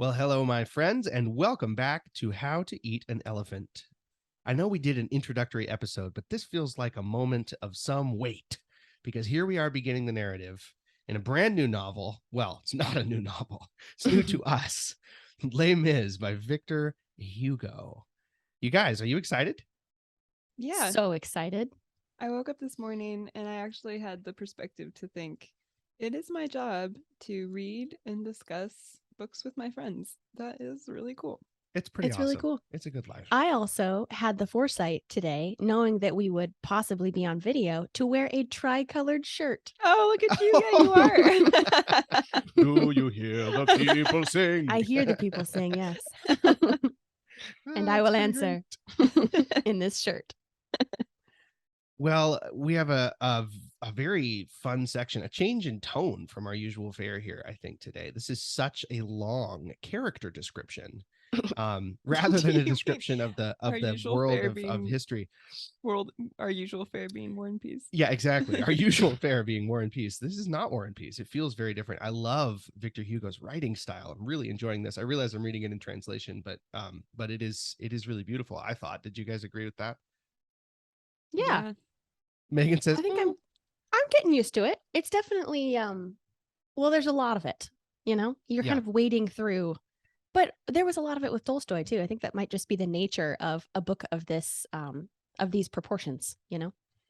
Well, hello, my friends, and welcome back to How to Eat an Elephant. I know we did an introductory episode, but this feels like a moment of some weight because here we are beginning the narrative in a brand new novel. Well, it's not a new novel. It's new to us. Les Mis by Victor Hugo. You guys, are you excited? Yeah. So excited. I woke up this morning and I actually had the perspective to think it is my job to read and discuss books with my friends. That is really cool. It's pretty awesome. Really cool. It's a good life. I also had the foresight today, knowing that we would possibly be on video, to wear a tri-colored shirt. Oh, look at you. Yeah, you are. Do you hear the people sing? I hear the people sing, yes. And I will answer in this shirt. Well, we have a very fun section, a change in tone from our usual fare here, I think, today. This is such a long character description, rather than a description of the world of history. Our usual fare being War and Peace. Yeah, exactly. Our usual fare being War and Peace. This is not War and Peace. It feels very different. I love Victor Hugo's writing style. I'm really enjoying this. I realize I'm reading it in translation, but it is really beautiful, I thought. Did you guys agree with that? Yeah. Megan says, I think I'm getting used to it. It's definitely well, there's a lot of it, you're kind of wading through, but there was a lot of it with Tolstoy too. I think that might just be the nature of a book of this of these proportions,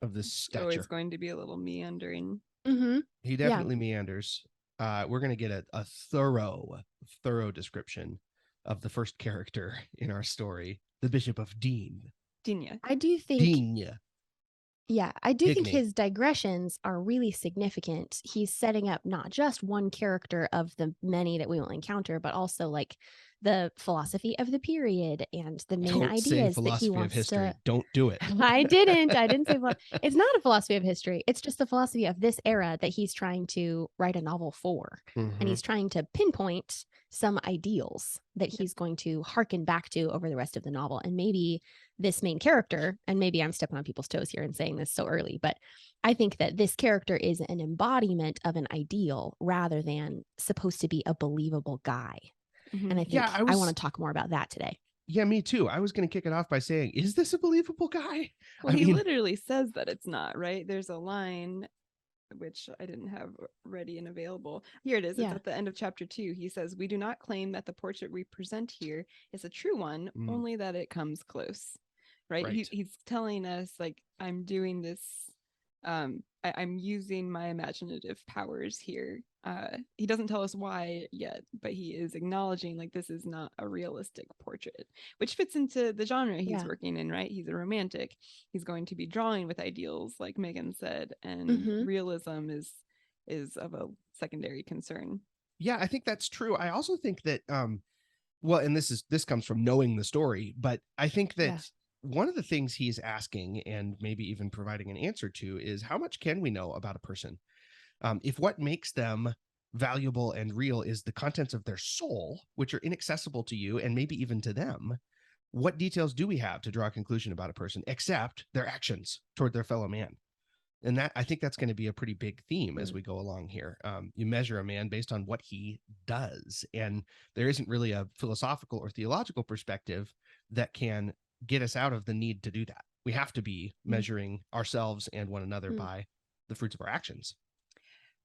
of this stature. Always going to be a little meandering. Mm-hmm. He definitely meanders. We're going to get a thorough description of the first character in our story, the Bishop of Digne. I do think Digne. Yeah, I do think his digressions are really significant. He's setting up not just one character of the many that we will encounter, but also like the philosophy of the period and the main ideas that he wants to. Don't do it. I didn't say it's not a philosophy of history. It's just the philosophy of this era that he's trying to write a novel for. Mm-hmm. And he's trying to pinpoint some ideals that he's going to hearken back to over the rest of the novel. And maybe this main character, and maybe I'm stepping on people's toes here and saying this so early, but I think that this character is an embodiment of an ideal rather than supposed to be a believable guy. Mm-hmm. And I think I want to talk more about that today. Yeah, me too. I was going to kick it off by saying, is this a believable guy? Well, he literally says that it's not, right? There's a line which I didn't have ready and available. Here it is. It's at the end of chapter 2. He says, "We do not claim that the portrait we present here is a true one, only that it comes close." Right? He's telling us, like, I'm doing this, I'm using my imaginative powers here. He doesn't tell us why yet, but he is acknowledging, like, this is not a realistic portrait, which fits into the genre he's working in, right? He's a romantic. He's going to be drawing with ideals, like Megan said, and realism is of a secondary concern. Yeah, I think that's true. I also think that, well, and this comes from knowing the story, but I think that one of the things he's asking and maybe even providing an answer to is, how much can we know about a person? If what makes them valuable and real is the contents of their soul, which are inaccessible to you and maybe even to them, what details do we have to draw a conclusion about a person except their actions toward their fellow man? And that, I think that's going to be a pretty big theme as we go along here. You measure a man based on what he does, and there isn't really a philosophical or theological perspective that can get us out of the need to do that. We have to be measuring ourselves and one another by the fruits of our actions.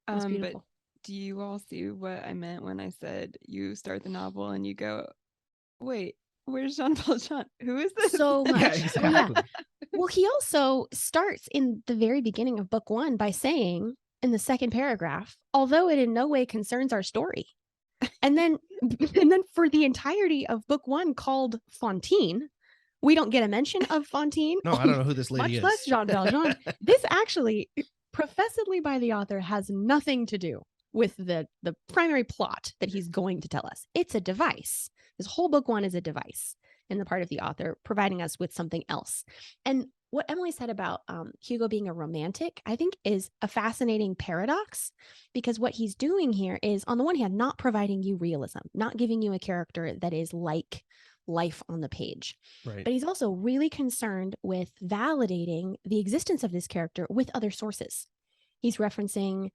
But do you all see what I meant when I said you start the novel and you go, wait, where's Jean Valjean? Who is this? So much. Yeah, exactly. Well, he also starts in the very beginning of book 1 by saying in the second paragraph, although it in no way concerns our story. And then for the entirety of book 1, called Fantine, we don't get a mention of Fantine. No, I don't know who this lady is. Much less Jean Valjean. This actually, professedly by the author, has nothing to do with the primary plot that he's going to tell us. It's a device. This whole book 1 is a device in the part of the author, providing us with something else. And what Emily said about Hugo being a romantic, I think is a fascinating paradox, because what he's doing here is, on the one hand, not providing you realism, not giving you a character that is like life on the page. Right. But he's also really concerned with validating the existence of this character with other sources. He's referencing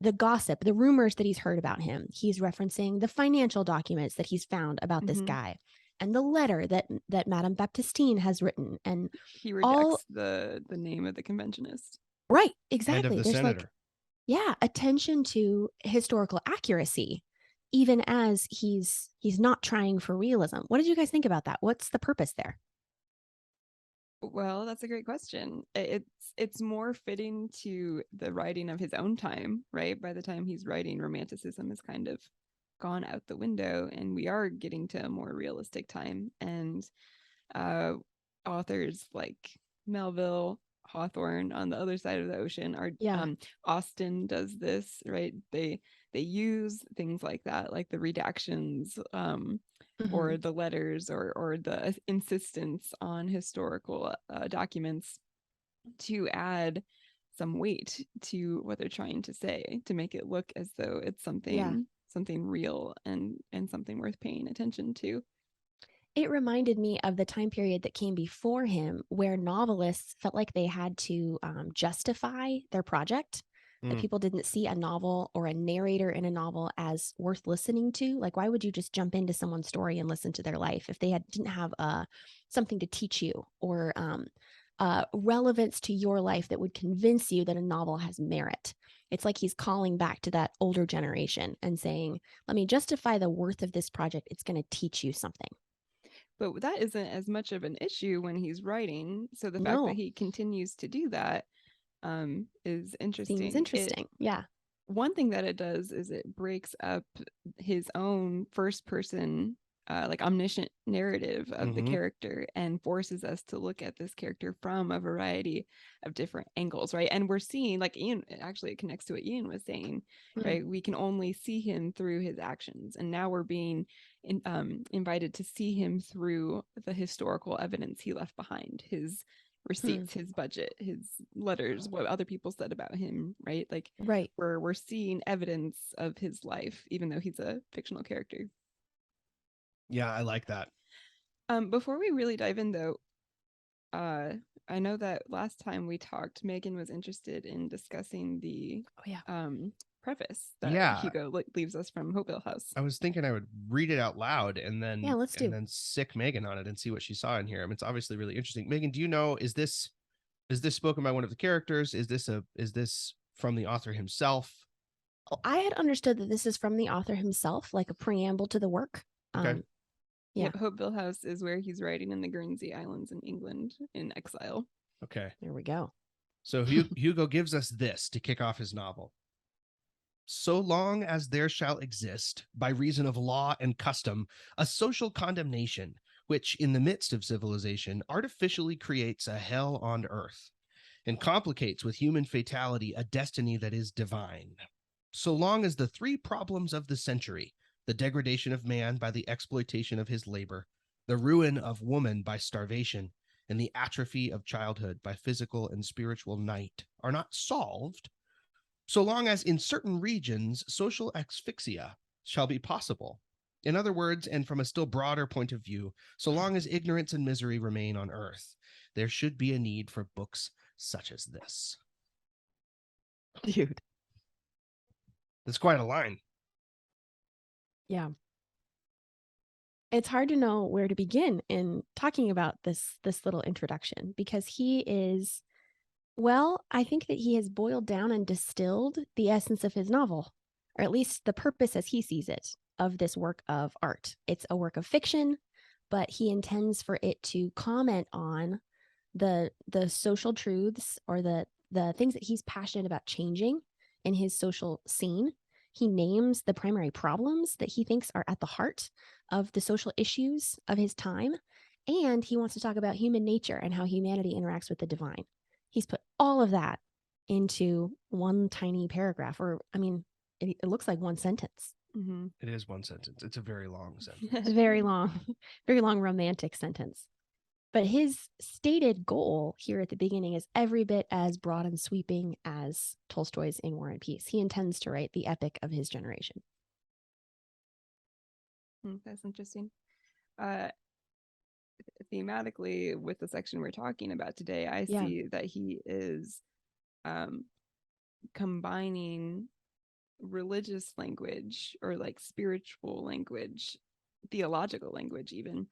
the gossip, the rumors that he's heard about him. He's referencing the financial documents that he's found about this guy, and the letter that Madame Baptistine has written. And he rejects the name of the conventionist. Right, exactly. And of the There's senator. Attention to historical accuracy, even as he's not trying for realism. What did you guys think about that? What's the purpose there? Well, that's a great question. It's more fitting to the writing of his own time, right? By the time he's writing, Romanticism has kind of gone out the window, and we are getting to a more realistic time. And authors like Melville, Hawthorne on the other side of the ocean are Austen does this, right? They use things like that, like the redactions, or the letters, or the insistence on historical documents to add some weight to what they're trying to say, to make it look as though it's something real and something worth paying attention to. It reminded me of the time period that came before him, where novelists felt like they had to justify their project, that people didn't see a novel or a narrator in a novel as worth listening to. Like, why would you just jump into someone's story and listen to their life if they didn't have something to teach you, or relevance to your life that would convince you that a novel has merit? It's like he's calling back to that older generation and saying, let me justify the worth of this project. It's going to teach you something. But that isn't as much of an issue when he's writing. So the fact that he continues to do that is interesting. Seems interesting. One thing that it does is it breaks up his own first person, like omniscient narrative of the character, and forces us to look at this character from a variety of different angles, right? And we're seeing, like Ian, actually it connects to what Ian was saying, right? We can only see him through his actions, and now we're being invited to see him through the historical evidence he left behind, his receipts, his budget, his letters, what other people said about him, right? Like, we're seeing evidence of his life, even though he's a fictional character. Yeah, I like that. Before we really dive in, though, I know that last time we talked, Megan was interested in discussing the preface that Hugo leaves us from Hopeville House. I was thinking I would read it out loud and then then sick Megan on it and see what she saw in here. I mean, it's obviously really interesting. Megan, do you know, is this spoken by one of the characters? Is this from the author himself? I had understood that this is from the author himself, like a preamble to the work. Okay. Hopeville House is where he's writing in the Guernsey Islands in England in exile. Okay. There we go. So Hugo gives us this to kick off his novel. So long as there shall exist, by reason of law and custom, a social condemnation, which in the midst of civilization artificially creates a hell on earth and complicates with human fatality a destiny that is divine. So long as the three problems of the century, the degradation of man by the exploitation of his labor, the ruin of woman by starvation, and the atrophy of childhood by physical and spiritual night, are not solved, so long as in certain regions social asphyxia shall be possible. In other words, and from a still broader point of view, so long as ignorance and misery remain on earth, there should be a need for books such as this. Dude. That's quite a line. Yeah. It's hard to know where to begin in talking about this little introduction, because he is, well, I think that he has boiled down and distilled the essence of his novel, or at least the purpose as he sees it, of this work of art. It's a work of fiction, but he intends for it to comment on the social truths, or the things that he's passionate about changing in his social scene. He names the primary problems that he thinks are at the heart of the social issues of his time, and he wants to talk about human nature and how humanity interacts with the divine. He's put all of that into one tiny paragraph, or, I mean, it looks like one sentence. Mm-hmm. It is one sentence. It's a very long sentence. It's a very long romantic sentence. But his stated goal here at the beginning is every bit as broad and sweeping as Tolstoy's In War and Peace. He intends to write the epic of his generation. That's interesting. Thematically, with the section we're talking about today, I see that he is combining religious language or like spiritual language, theological language even,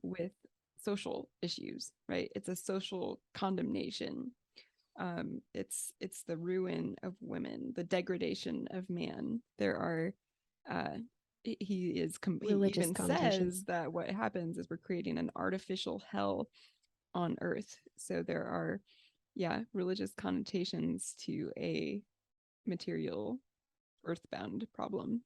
with social issues, right? It's a social condemnation. It's the ruin of women, the degradation of man. There are he even says that what happens is we're creating an artificial hell on earth. So there are religious connotations to a material earthbound problem.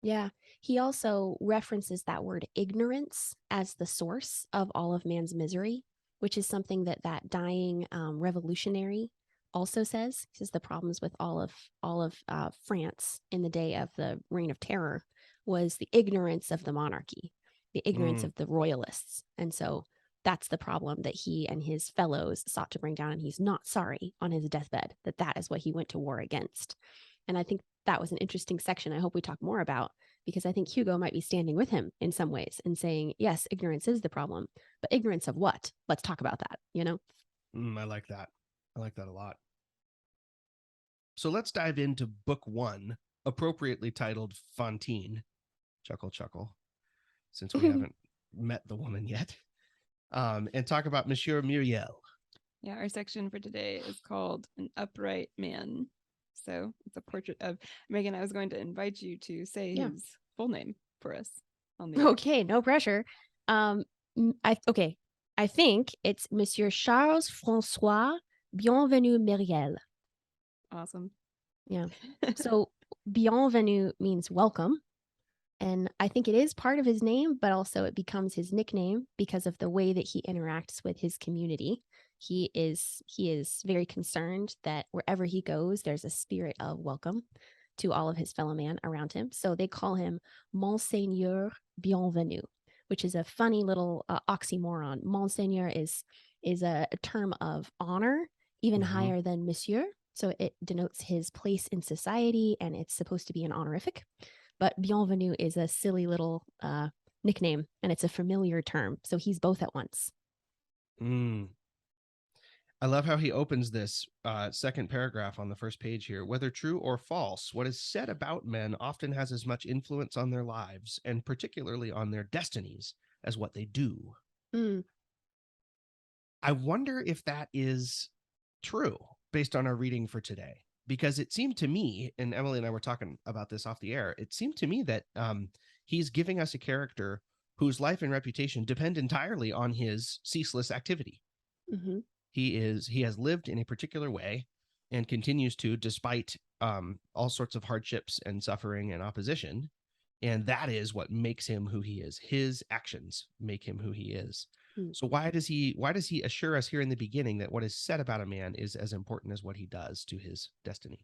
Yeah. He also references that word ignorance as the source of all of man's misery, which is something that dying revolutionary also says. He says the problems with all of France in the day of the Reign of Terror was the ignorance of the monarchy, the ignorance of the royalists. And so that's the problem that he and his fellows sought to bring down. And he's not sorry on his deathbed that is what he went to war against. And I think that was an interesting section I hope we talk more about, because I think Hugo might be standing with him in some ways and saying, yes, ignorance is the problem, but ignorance of what? Let's talk about that, I like that. I like that a lot. So let's dive into book 1, appropriately titled Fantine. Chuckle, chuckle, since we haven't met the woman yet. And talk about Monsieur Myriel. Yeah, our section for today is called An Upright Man. So it's a portrait of Megan. I was going to invite you to say his full name for us on the Okay, no pressure. I think it's Monsieur Charles François Bienvenu Myriel. Awesome. Yeah. So Bienvenu means welcome. And I think it is part of his name, but also it becomes his nickname because of the way that he interacts with his community. He is very concerned that wherever he goes, there's a spirit of welcome to all of his fellow man around him. So they call him Monseigneur Bienvenu, which is a funny little oxymoron. Monseigneur is a term of honor, even higher than Monsieur. So it denotes his place in society, and it's supposed to be an honorific. But Bienvenu is a silly little nickname, and it's a familiar term. So he's both at once. I love how he opens this second paragraph on the first page here. Whether true or false, what is said about men often has as much influence on their lives, and particularly on their destinies, as what they do. I wonder if that is true based on our reading for today, because it seemed to me, and Emily and I were talking about this off the air, it seemed to me that he's giving us a character whose life and reputation depend entirely on his ceaseless activity. He has lived in a particular way and continues to, despite all sorts of hardships and suffering and opposition. And that is what makes him who he is. His actions make him who he is. So why does he assure us here in the beginning that what is said about a man is as important as what he does to his destiny?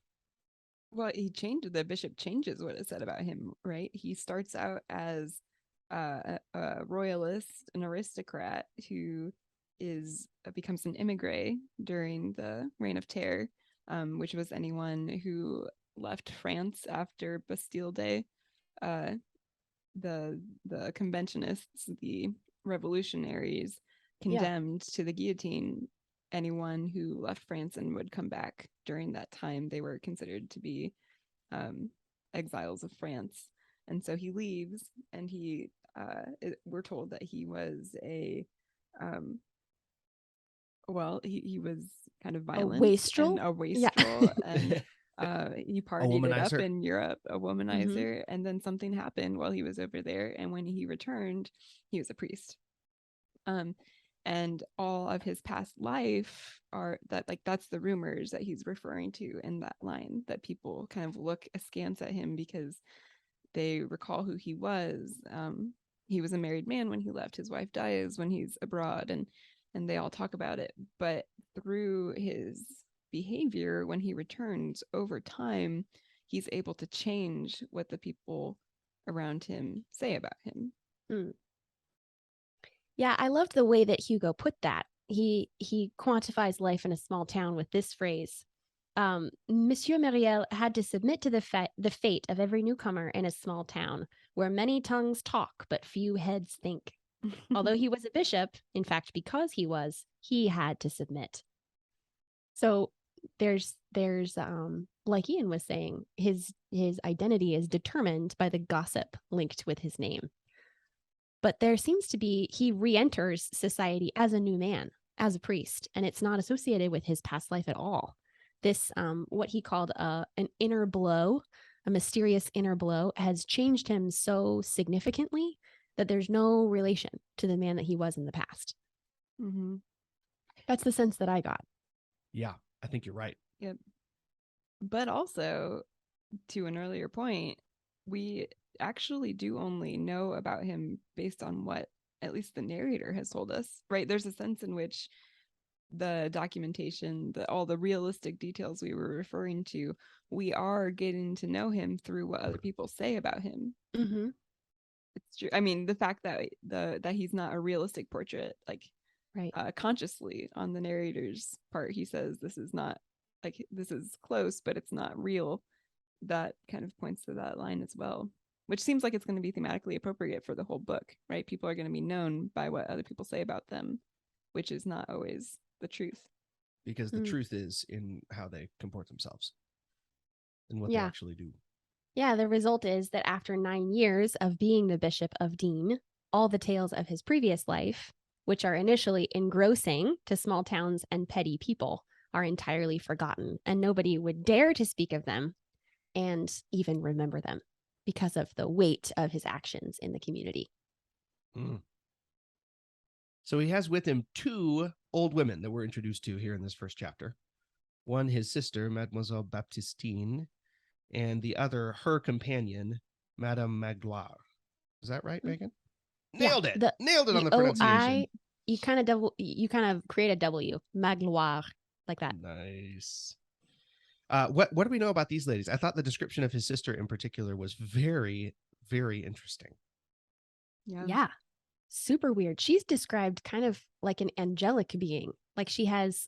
Well, the bishop changes what is said about him, right? He starts out as a royalist, an aristocrat who becomes an immigré during the Reign of Terror, which was anyone who left France after Bastille Day. The conventionists, the revolutionaries, condemned to the guillotine anyone who left France and would come back during that time. They were considered to be exiles of France. And so he leaves, and we're told that he was he was kind of violent, a wastrel, and he partied it up in Europe, a womanizer. And then something happened while he was over there, and when he returned, he was a priest. And all of his past life that's the rumors that he's referring to in that line, that people kind of look askance at him because they recall who he was. He was a married man when he left. His wife dies when he's abroad, and they all talk about it. But through his behavior, when he returns over time, he's able to change what the people around him say about him. Yeah, I loved the way that Hugo put that. He quantifies life in a small town with this phrase. Monsieur Myriel had to submit to the fate of every newcomer in a small town where many tongues talk but few heads think. Although he was a bishop, in fact, because he had to submit. So there's like Ian was saying, his identity is determined by the gossip linked with his name. But there seems to be, he re-enters society as a new man, as a priest, and it's not associated with his past life at all. This, what he called an inner blow, a mysterious inner blow, has changed him so significantly that there's no relation to the man that he was in the past. Mm-hmm. That's the sense that I got. Yeah, I think you're right. Yep. But also, to an earlier point, we actually do only know about him based on what at least the narrator has told us, right? There's a sense in which the documentation, all the realistic details we were referring to, we are getting to know him through what other people say about him. Mm-hmm. It's true. I mean, the fact that that he's not a realistic portrait, like, right, consciously on the narrator's part, he says this is not, like, this is close, but it's not real. That kind of points to that line as well, which seems like it's going to be thematically appropriate for the whole book, right? People are going to be known by what other people say about them, which is not always the truth. Because the truth is in how they comport themselves and what they actually do. Yeah, the result is that after 9 years of being the Bishop of Dean, all the tales of his previous life, which are initially engrossing to small towns and petty people, are entirely forgotten, and nobody would dare to speak of them and even remember them because of the weight of his actions in the community. So he has with him 2 old women that we're introduced to here in this first chapter. One, his sister, Mademoiselle Baptistine, and the other, her companion, Madame Magloire. Is that right, Megan? Nailed it. Nailed it on the pronunciation. You kind of create a W, Magloire, like that. Nice. What do we know about these ladies? I thought the description of his sister in particular was very, very interesting. Yeah. Super weird. She's described kind of like an angelic being. Like she has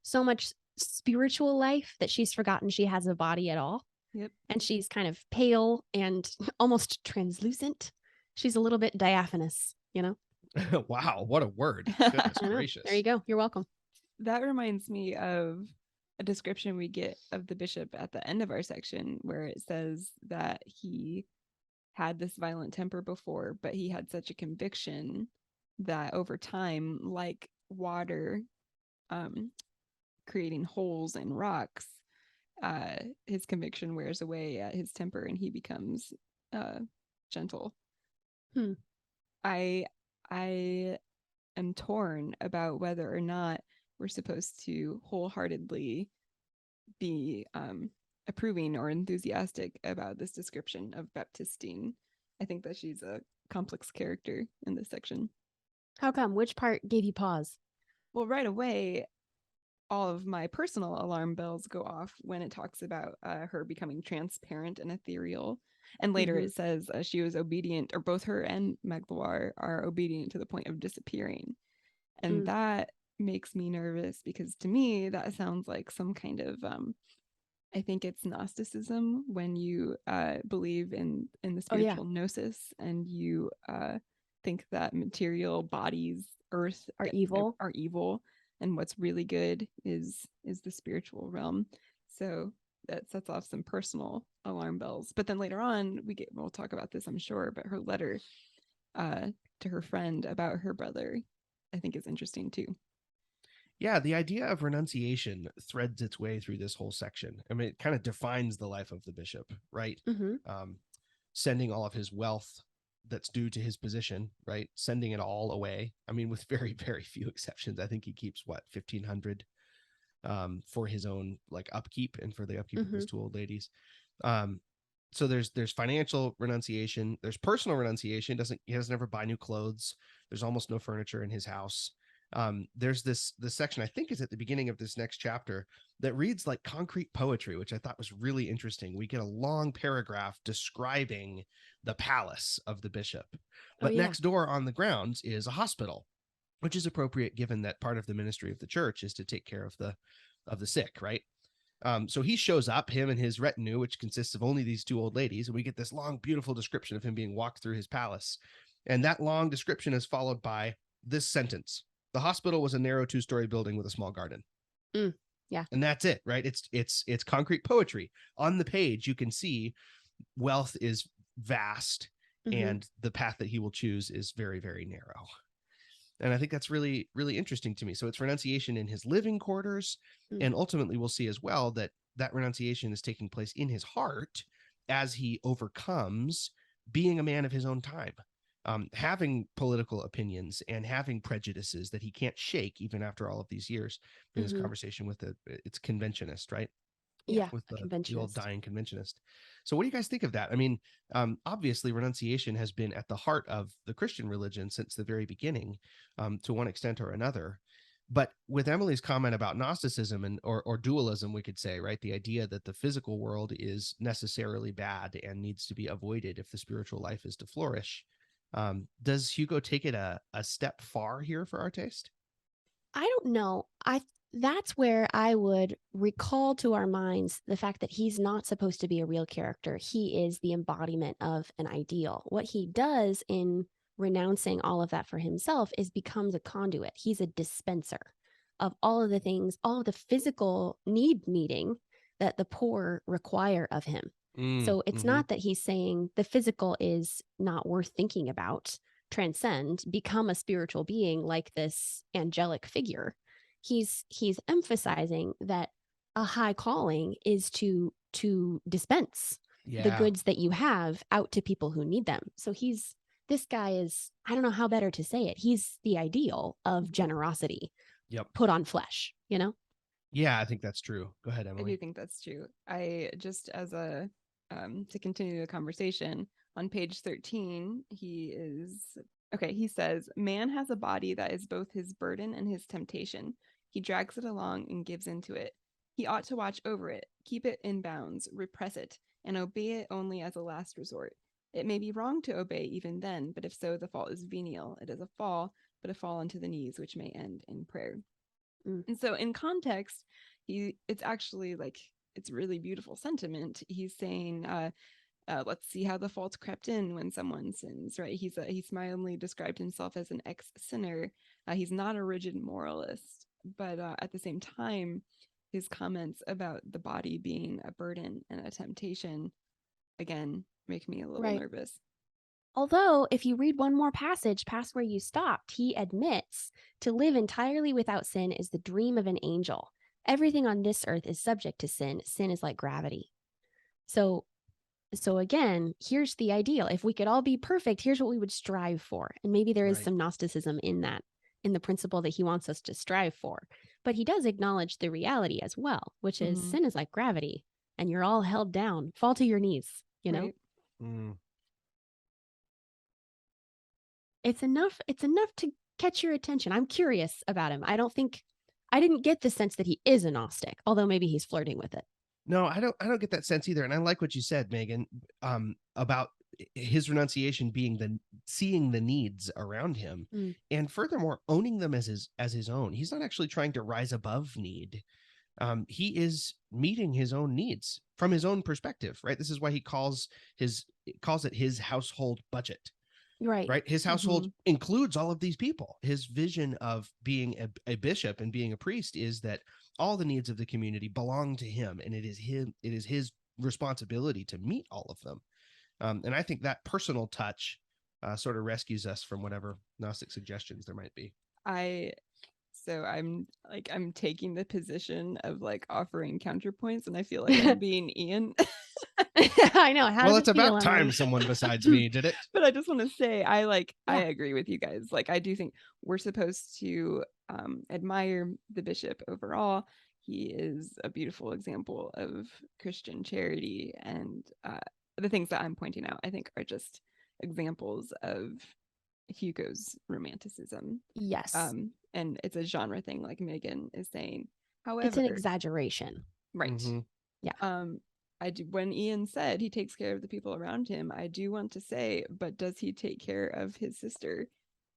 so much spiritual life that she's forgotten she has a body at all. Yep. And she's kind of pale and almost translucent. She's a little bit diaphanous, you know? Wow, what a word. Goodness gracious. There you go. You're welcome. That reminds me of a description we get of the bishop at the end of our section, where it says that he had this violent temper before, but he had such a conviction that over time, like water creating holes in rocks, his conviction wears away at his temper and he becomes gentle. I am torn about whether or not we're supposed to wholeheartedly be approving or enthusiastic about this description of Baptistine. I think that she's a complex character in this section. How come? Which part gave you pause? Well, right away, all of my personal alarm bells go off when it talks about her becoming transparent and ethereal. And later it says she was obedient, or both her and Magloire are obedient to the point of disappearing. And that makes me nervous, because to me, that sounds like some kind of, I think it's Gnosticism, when you believe in the spiritual gnosis, and you think that material bodies, earth, are evil, and what's really good is the spiritual realm. So that sets off some personal alarm bells. But then later on, we'll talk about this, I'm sure, but her letter to her friend about her brother, I think, is interesting too. Yeah, the idea of renunciation threads its way through this whole section. I mean, it kind of defines the life of the bishop, right? Sending all of his wealth that's due to his position, right? Sending it all away. I mean, with very, very few exceptions. I think he keeps what, 1,500 for his own like upkeep and for the upkeep of his 2 old ladies. So there's financial renunciation. There's personal renunciation. He doesn't ever buy new clothes. There's almost no furniture in his house. There's this section, I think is at the beginning of this next chapter, that reads like concrete poetry, which I thought was really interesting. We get a long paragraph describing the palace of the bishop, but next door on the grounds is a hospital, which is appropriate given that part of the ministry of the church is to take care of the sick, right? So he shows up, him and his retinue, which consists of only these 2 old ladies, and we get this long, beautiful description of him being walked through his palace. And that long description is followed by this sentence: the hospital was a narrow 2-story building with a small garden. Yeah. And that's it, right? It's concrete poetry. On the page, you can see wealth is vast, and the path that he will choose is very, very narrow. And I think that's really, really interesting to me. So it's renunciation in his living quarters. And ultimately, we'll see as well that renunciation is taking place in his heart as he overcomes being a man of his own time, having political opinions and having prejudices that he can't shake even after all of these years. In this conversation with it's conventionist, right? Yeah, with the old conventionist. dying conventionist. So what do you guys think of that? I mean, obviously renunciation has been at the heart of the Christian religion since the very beginning, to one extent or another. But with Emily's comment about Gnosticism and or dualism, we could say, right, the idea that the physical world is necessarily bad and needs to be avoided if the spiritual life is to flourish. Does Hugo take it a step far here for our taste? I don't know. That's where I would recall to our minds the fact that he's not supposed to be a real character. He is the embodiment of an ideal. What he does in renouncing all of that for himself is becomes a conduit. He's a dispenser of all of the things, all of the physical meeting that the poor require of him. So it's not that he's saying the physical is not worth thinking about, transcend, become a spiritual being like this angelic figure. He's emphasizing that a high calling is to dispense the goods that you have out to people who need them. So this guy is, I don't know how better to say it. He's the ideal of generosity put on flesh, you know? Yeah, I think that's true. Go ahead, Emily. I do think that's true. I just, as a to continue the conversation, on page 13, he says, man has a body that is both his burden and his temptation. He drags it along and gives into it. He ought to watch over it, keep it in bounds, repress it, and obey it only as a last resort. It may be wrong to obey even then, but if so, the fault is venial. It is a fall, but a fall onto the knees, which may end in prayer. And so in context, it's actually like, it's really beautiful sentiment. He's saying, let's see how the fault crept in when someone sins, right? He smilingly described himself as an ex-sinner. He's not a rigid moralist, but at the same time, his comments about the body being a burden and a temptation, again, make me a little nervous. Although, if you read one more passage past where you stopped, he admits to live entirely without sin is the dream of an angel. Everything on this earth is subject to sin. Sin is like gravity. So again, here's the ideal. If we could all be perfect, here's what we would strive for. And maybe there is some Gnosticism in that, in the principle that he wants us to strive for. But he does acknowledge the reality as well, which is sin is like gravity, and you're all held down. Fall to your knees, you know? It's enough to catch your attention. I'm curious about him. I didn't get the sense that he is a Gnostic, although maybe he's flirting with it. No, I don't get that sense either. And I like what you said, Megan, about his renunciation being seeing the needs around him, and furthermore, owning them as his own. He's not actually trying to rise above need. He is meeting his own needs from his own perspective, right? This is why he calls it his household budget. Right. His household includes all of these people. His vision of being a bishop and being a priest is that all the needs of the community belong to him, and it is his responsibility to meet all of them. And I think that personal touch sort of rescues us from whatever Gnostic suggestions there might be. I'm taking the position of like offering counterpoints, and I feel like I'm being Ian. I know. Well, it's about time someone besides me did it. But I just want to say, I agree with you guys. Like, I do think we're supposed to admire the bishop overall. He is a beautiful example of Christian charity, and the things that I'm pointing out, I think, are just examples of Hugo's romanticism. Yes. And it's a genre thing, like Megan is saying. However, it's an exaggeration. Right. Yeah. When Ian said he takes care of the people around him, I do want to say, but does he take care of his sister?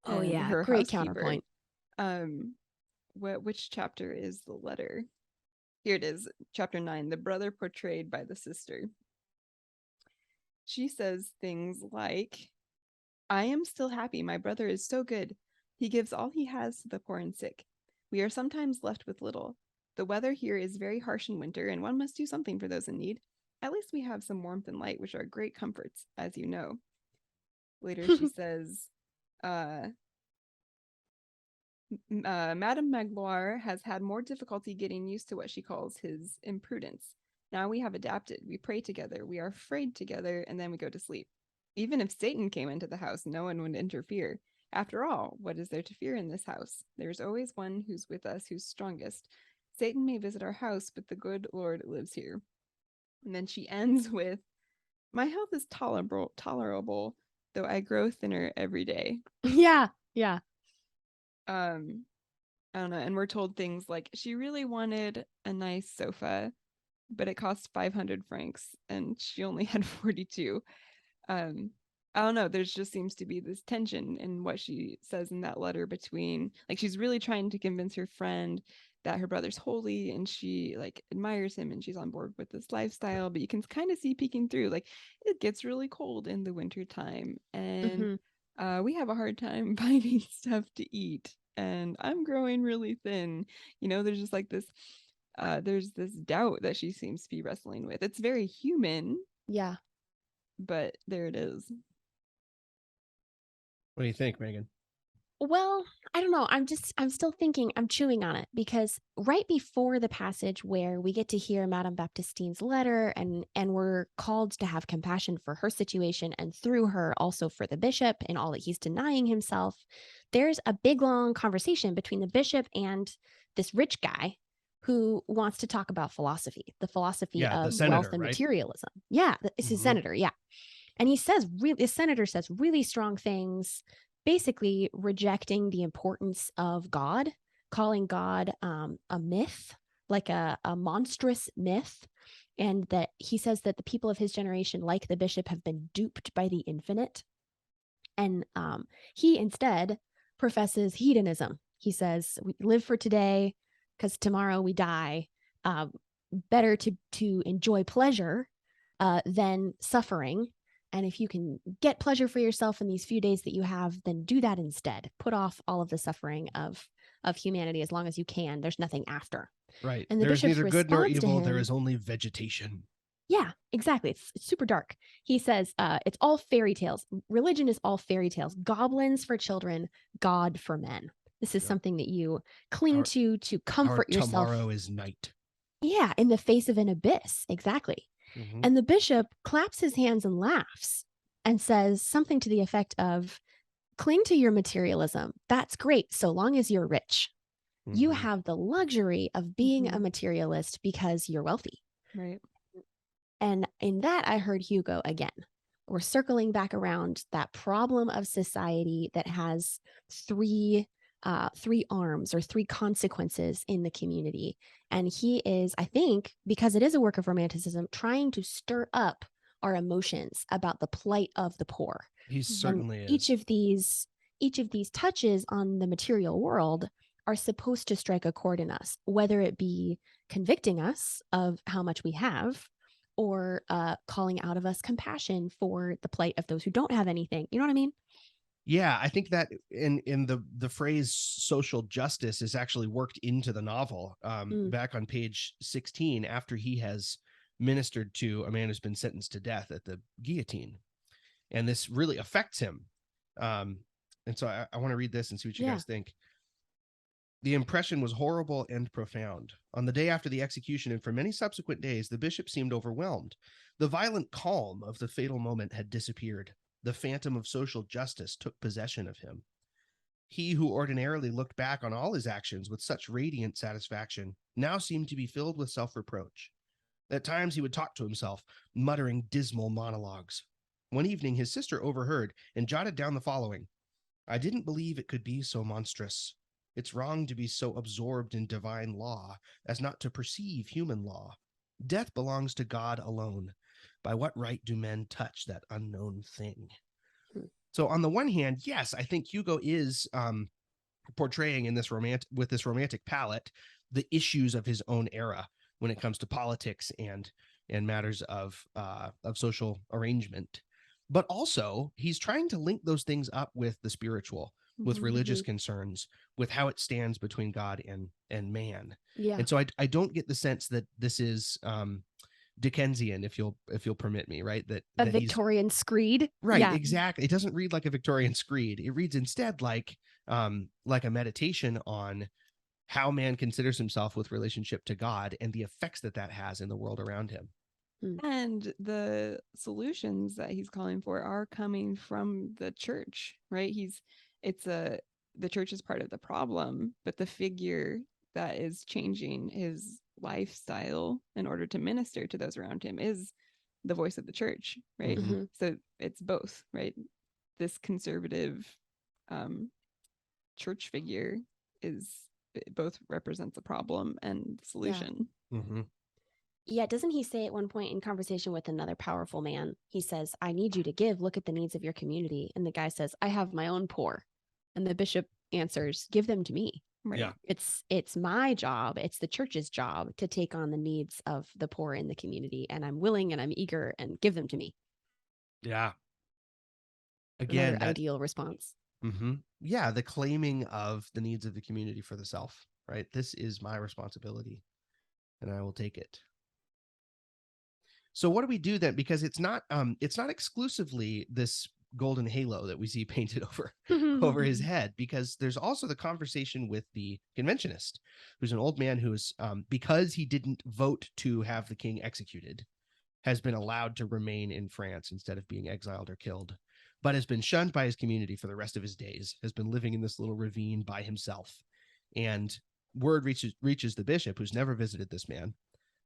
Oh yeah, her great counterpoint. Which chapter is the letter? Here it is, chapter 9, the brother portrayed by the sister. She says things like, I am still happy. My brother is so good. He gives all he has to the poor and sick. We are sometimes left with little. The weather here is very harsh in winter, and one must do something for those in need. At least we have some warmth and light, which are great comforts, as you know. Later, she says, Madame Magloire has had more difficulty getting used to what she calls his imprudence. Now we have adapted. We pray together. We are afraid together, and then we go to sleep. Even if Satan came into the house, no one would interfere. After all, what is there to fear in this house? There's always one who's with us, who's strongest. Satan may visit our house, but the good Lord lives here. And then she ends with, my health is tolerable, though I grow thinner every day. Yeah. I don't know. And we're told things like she really wanted a nice sofa, but it cost 500 francs and she only had 42. I don't know. There just seems to be this tension in what she says in that letter between, like, she's really trying to convince her friend that her brother's holy and she like admires him and she's on board with this lifestyle, but you can kind of see peeking through, like, it gets really cold in the winter time and we have a hard time finding stuff to eat and I'm growing really thin. You know, there's just like this there's this doubt that she seems to be wrestling with. It's very human. Yeah. But there it is. What do you think, Megan? Well, I don't know. I'm still thinking, I'm chewing on it, because right before the passage where we get to hear Madame Baptistine's letter and we're called to have compassion for her situation and through her also for the bishop and all that he's denying himself, there's a big long conversation between the bishop and this rich guy who wants to talk about philosophy, the philosophy of senator, wealth and materialism. Yeah, it's his senator. Yeah. And he says, the senator says really strong things, basically rejecting the importance of God, calling God a myth, like a monstrous myth. And that he says that the people of his generation, like the bishop, have been duped by the infinite. And he instead professes hedonism. He says, we live for today because tomorrow we die. Better to enjoy pleasure than suffering. And if you can get pleasure for yourself in these few days that you have, then do that instead. Put off all of the suffering of humanity as long as you can. There's nothing after. Right. And the There's bishop's neither good nor evil. him, there is only vegetation. Yeah, exactly. It's super dark. He says it's all fairy tales. Religion is all fairy tales. Goblins for children, God for men. This is something that you cling to comfort yourself. Tomorrow is night. Yeah, in the face of an abyss. Exactly. And the bishop claps his hands and laughs and says something to the effect of, cling to your materialism. That's great, so long as you're rich. You have the luxury of being a materialist because you're wealthy. Right. And in that, I heard Hugo again. We're circling back around that problem of society that has three arms or three consequences in the community. And he is, I think, because it is a work of romanticism, trying to stir up our emotions about the plight of the poor. He certainly is. Each of these touches on the material world are supposed to strike a chord in us, whether it be convicting us of how much we have or calling out of us compassion for the plight of those who don't have anything. You know what I mean? Yeah, I think that in the phrase social justice is actually worked into the novel back on page 16 after he has ministered to a man who's been sentenced to death at the guillotine. And this really affects him. And so I want to read this and see what you guys think. The impression was horrible and profound. On the day after the execution and for many subsequent days, the bishop seemed overwhelmed. The violent calm of the fatal moment had disappeared. The phantom of social justice took possession of him. He who ordinarily looked back on all his actions with such radiant satisfaction now seemed to be filled with self-reproach. At times he would talk to himself, muttering dismal monologues. One evening his sister overheard and jotted down the following. I didn't believe it could be so monstrous. It's wrong to be so absorbed in divine law as not to perceive human law. Death belongs to God alone. By what right do men touch that unknown thing? So on the one hand, yes, I think Hugo is portraying in this romantic palette the issues of his own era when it comes to politics and matters of social arrangement. But also he's trying to link those things up with the spiritual. with religious concerns, with how it stands between God and man. Yeah. And so I don't get the sense that this is Dickensian, if you'll permit me, right? That a Victorian screed. Right, Yeah. exactly. It doesn't read like a Victorian screed. It reads instead like a meditation on how man considers himself with relationship to God and the effects that has in the world around him. And the solutions that he's calling for are coming from the church, right? The church is part of the problem, but the figure that is changing his lifestyle in order to minister to those around him is the voice of the church, right? Mm-hmm. So it's both, right? This conservative church figure both represents a problem and solution. Yeah, doesn't he say at one point in conversation with another powerful man, he says, I need you to give, look at the needs of your community. And the guy says, I have my own poor. And the bishop answers, give them to me. Right. Yeah. It's my job. It's the church's job to take on the needs of the poor in the community. And I'm willing and I'm eager, and give them to me. Yeah. Again, that ideal response. Yeah. The claiming of the needs of the community for the self, right? This is my responsibility and I will take it. So what do we do then? Because it's not exclusively this golden halo that we see painted over his head, because there's also the conversation with the conventionist, who's an old man who's because he didn't vote to have the king executed, has been allowed to remain in France instead of being exiled or killed, but has been shunned by his community for the rest of his days, has been living in this little ravine by himself. And word reaches the bishop, who's never visited this man,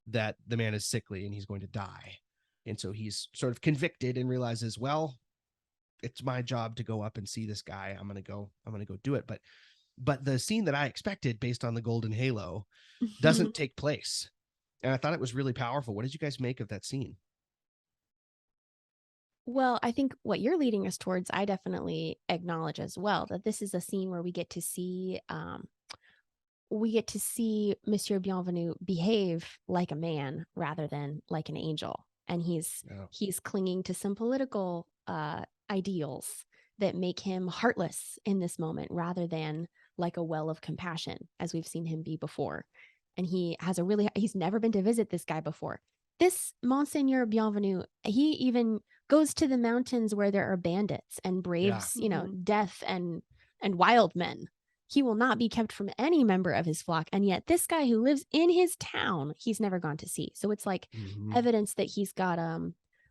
that the man is sickly and he's going to die. And so he's sort of convicted and realizes, well, it's my job to go up and see this guy. I'm going to go do it. But the scene that I expected based on the golden halo doesn't take place. And I thought it was really powerful. What did you guys make of that scene? Well, I think what you're leading us towards, I definitely acknowledge as well, that this is a scene where we get to see Monsieur Bienvenu behave like a man rather than like an angel. And he's clinging to some political ideals that make him heartless in this moment rather than like a well of compassion, as we've seen him be before. And he's never been to visit this guy before. This Monseigneur Bienvenu, he even goes to the mountains where there are bandits and braves, death and wild men. He will not be kept from any member of his flock. And yet this guy who lives in his town, he's never gone to see. So it's like evidence that he's got,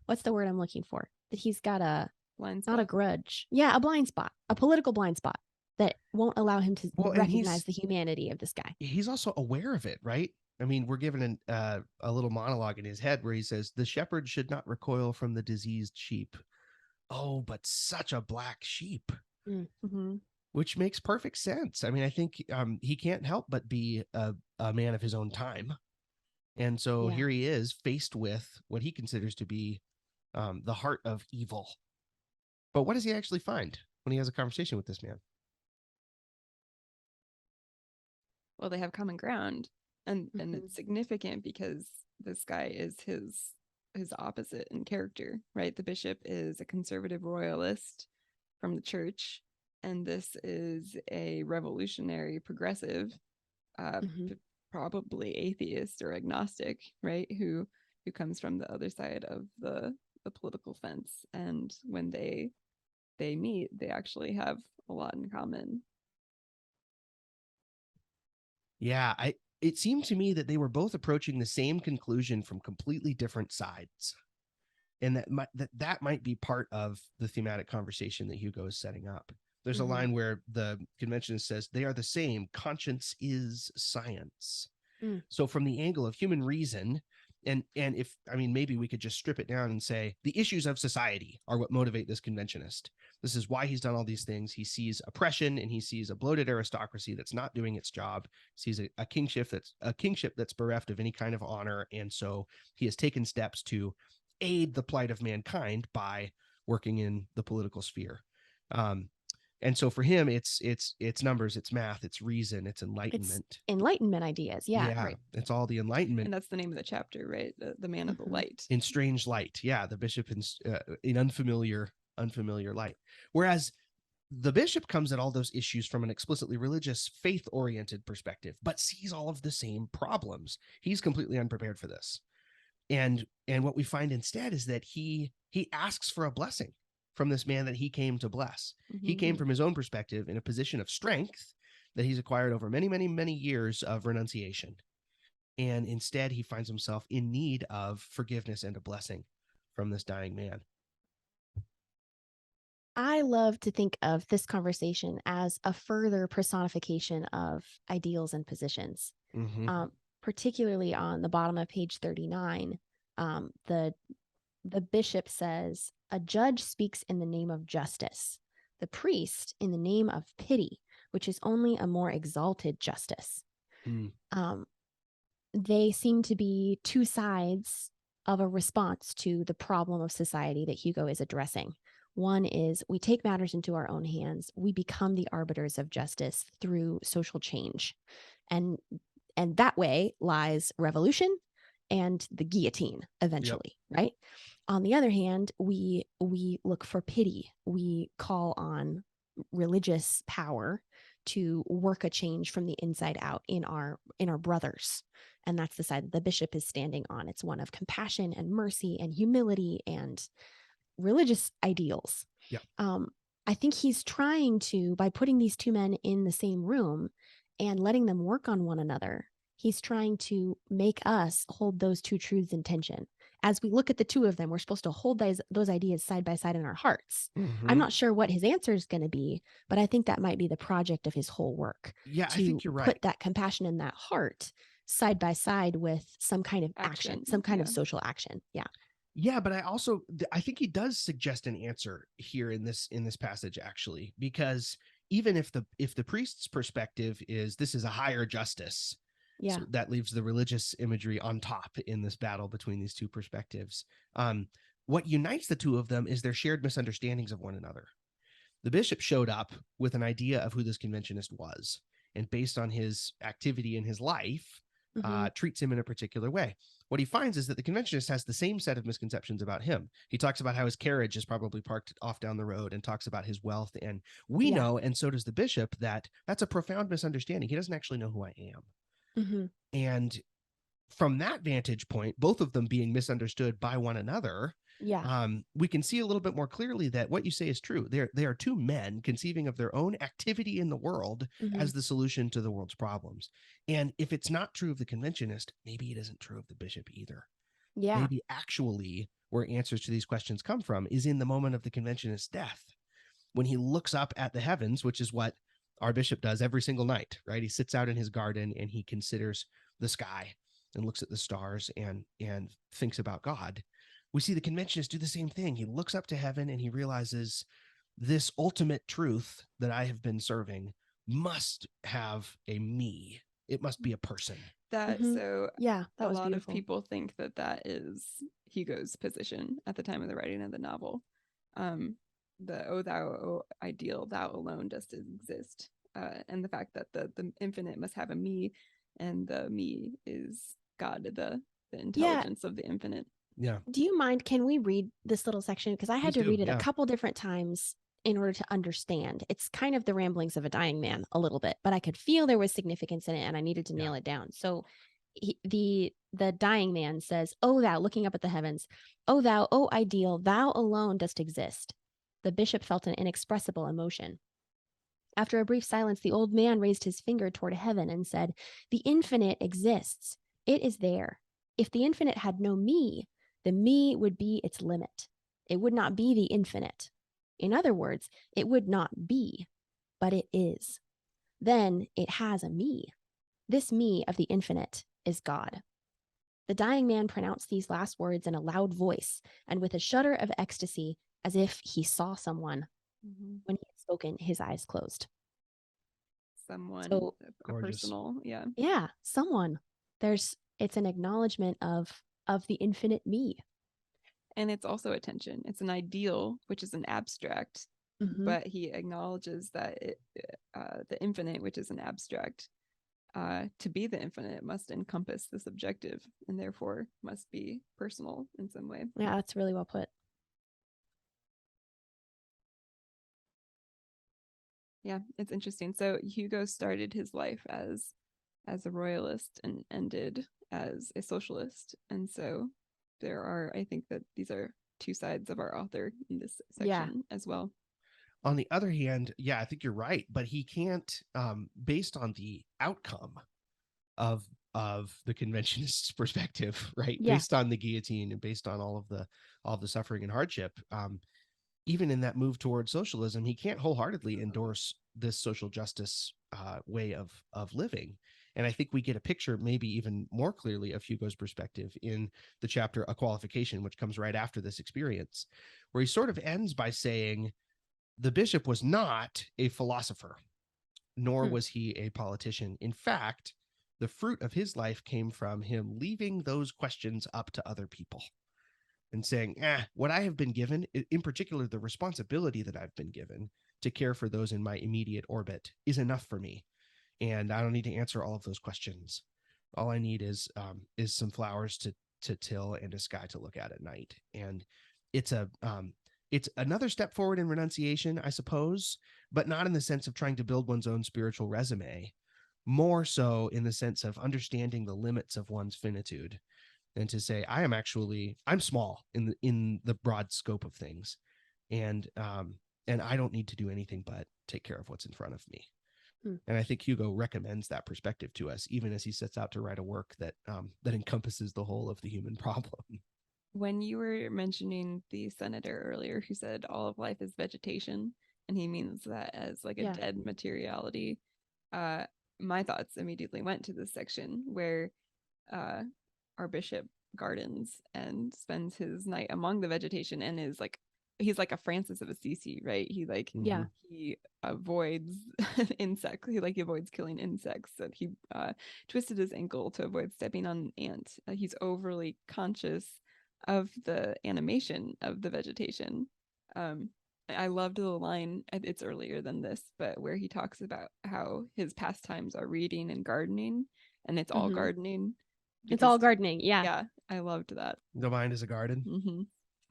what's the word I'm looking for? That he's got a blind spot. Not a grudge. Yeah, a blind spot, a political blind spot that won't allow him to recognize the humanity of this guy. He's also aware of it, right? I mean, we're given a little monologue in his head where he says, the shepherd should not recoil from the diseased sheep. Oh, but such a black sheep. Mm-hmm. Which makes perfect sense. I mean, I think he can't help but be a man of his own time. And so here he is faced with what he considers to be the heart of evil. But what does he actually find when he has a conversation with this man? Well, they have common ground. And it's significant because this guy is his opposite in character, right? The bishop is a conservative royalist from the church. And this is a revolutionary progressive, probably atheist or agnostic, right? Who comes from the other side of the political fence. And when they meet, they actually have a lot in common. Yeah, it seemed to me that they were both approaching the same conclusion from completely different sides. And that might be part of the thematic conversation that Hugo is setting up. There's a line where the conventionist says, they are the same. Conscience is science. So from the angle of human reason, and if, I mean, maybe we could just strip it down and say the issues of society are what motivate this conventionist. This is why he's done all these things. He sees oppression and he sees a bloated aristocracy that's not doing its job. He sees a kingship that's bereft of any kind of honor. And so he has taken steps to aid the plight of mankind by working in the political sphere. And so for him, it's numbers, it's math, it's reason, it's enlightenment. It's enlightenment ideas. Yeah. Right. It's all the enlightenment. And that's the name of the chapter, right? The man of the light. In strange light. Yeah. The bishop in unfamiliar light. Whereas the bishop comes at all those issues from an explicitly religious, faith-oriented perspective, but sees all of the same problems. He's completely unprepared for this. And what we find instead is that he asks for a blessing from this man that he came to bless. Mm-hmm. He came from his own perspective in a position of strength that he's acquired over many, many, many years of renunciation. And instead, he finds himself in need of forgiveness and a blessing from this dying man. I love to think of this conversation as a further personification of ideals and positions. Mm-hmm. Particularly on the bottom of page 39, the bishop says, a judge speaks in the name of justice, the priest in the name of pity, which is only a more exalted justice. They seem to be two sides of a response to the problem of society that Hugo is addressing. One is we take matters into our own hands. We become the arbiters of justice through social change. And that way lies revolution and the guillotine eventually, yep. Right? On the other hand, we look for pity. We call on religious power to work a change from the inside out in our brothers. And that's the side that the bishop is standing on. It's one of compassion and mercy and humility and religious ideals. Yeah. I think he's trying to, by putting these two men in the same room and letting them work on one another, he's trying to make us hold those two truths in tension. As we look at the two of them, we're supposed to hold those ideas side by side in our hearts. Mm-hmm. I'm not sure what his answer is going to be, but I think that might be the project of his whole work. Yeah, I think you're right. Put that compassion in that heart side by side with some kind of action, some kind of social action. Yeah. Yeah, but I think he does suggest an answer here in this passage, actually, because even if the priest's perspective is this is a higher justice, yeah, so that leaves the religious imagery on top in this battle between these two perspectives. What unites the two of them is their shared misunderstandings of one another. The bishop showed up with an idea of who this conventionist was, and based on his activity in his life, treats him in a particular way. What he finds is that the conventionist has the same set of misconceptions about him. He talks about how his carriage is probably parked off down the road and talks about his wealth. And we know, and so does the bishop, that that's a profound misunderstanding. He doesn't actually know who I am. Mm-hmm. And from that vantage point, both of them being misunderstood by one another, we can see a little bit more clearly that what you say is true. They are two men conceiving of their own activity in the world as the solution to the world's problems. And if it's not true of the conventionist, maybe it isn't true of the bishop either. Yeah. Maybe actually where answers to these questions come from is in the moment of the conventionist's death, when he looks up at the heavens, which is what our bishop does every single night, right? He sits out in his garden and he considers the sky and looks at the stars and thinks about God. We see the conventionist do the same thing. He looks up to heaven and he realizes this ultimate truth that I have been serving must have a me. It must be a person. That that a was lot beautiful. of people think that is Hugo's position at the time of the writing of the novel. The "O thou, O ideal, thou alone dost exist," and the fact that the infinite must have a me, and the me is God, the intelligence of the infinite. Yeah. Do you mind? Can we read this little section? Because I had to read it a couple different times in order to understand. It's kind of the ramblings of a dying man a little bit, but I could feel there was significance in it and I needed to nail it down. So the dying man says, "O thou," looking up at the heavens, "O thou, O ideal, thou alone dost exist." The bishop felt an inexpressible emotion. After a brief silence, the old man raised his finger toward heaven and said, "The infinite exists. It is there. If the infinite had no me, the me would be its limit. It would not be the infinite. In other words, it would not be, but it is. Then it has a me. This me of the infinite is God." The dying man pronounced these last words in a loud voice and with a shudder of ecstasy, as if he saw someone. When he had spoken, his eyes closed. Someone, so, a personal, yeah, someone. It's an acknowledgement of the infinite me. And it's also attention. It's an ideal, which is an abstract, but he acknowledges that the infinite, which is an abstract, to be the infinite must encompass the subjective and therefore must be personal in some way. Yeah, that's really well put. Yeah, it's interesting. So Hugo started his life as a royalist and ended as a socialist. And so I think that these are two sides of our author in this section as well. On the other hand, yeah, I think you're right, but he can't, based on the outcome of the conventionist's perspective, right? Yeah. Based on the guillotine and based on all of the suffering and hardship, even in that move towards socialism, he can't wholeheartedly endorse this social justice way of living. And I think we get a picture, maybe even more clearly, of Hugo's perspective in the chapter A Qualification, which comes right after this experience, where he sort of ends by saying, the bishop was not a philosopher, nor was he a politician. In fact, the fruit of his life came from him leaving those questions up to other people and saying, what I have been given, in particular, the responsibility that I've been given to care for those in my immediate orbit, is enough for me. And I don't need to answer all of those questions. All I need is some flowers to till and a sky to look at night. And it's another step forward in renunciation, I suppose, but not in the sense of trying to build one's own spiritual resume, more so in the sense of understanding the limits of one's finitude and to say, I'm small in the broad scope of things. And I don't need to do anything but take care of what's in front of me. And I think Hugo recommends that perspective to us, even as he sets out to write a work that encompasses the whole of the human problem. When you were mentioning the senator earlier who said all of life is vegetation, and he means that as like a dead materiality, my thoughts immediately went to this section where our bishop gardens and spends his night among the vegetation and is like, he's like a Francis of Assisi, right? He avoids insects. He avoids killing insects. And he twisted his ankle to avoid stepping on an ant. He's overly conscious of the animation of the vegetation. I loved the line, it's earlier than this, but where he talks about how his pastimes are reading and gardening, and it's all gardening. It's all gardening. Yeah, I loved that. The mind is a garden. Mm-hmm.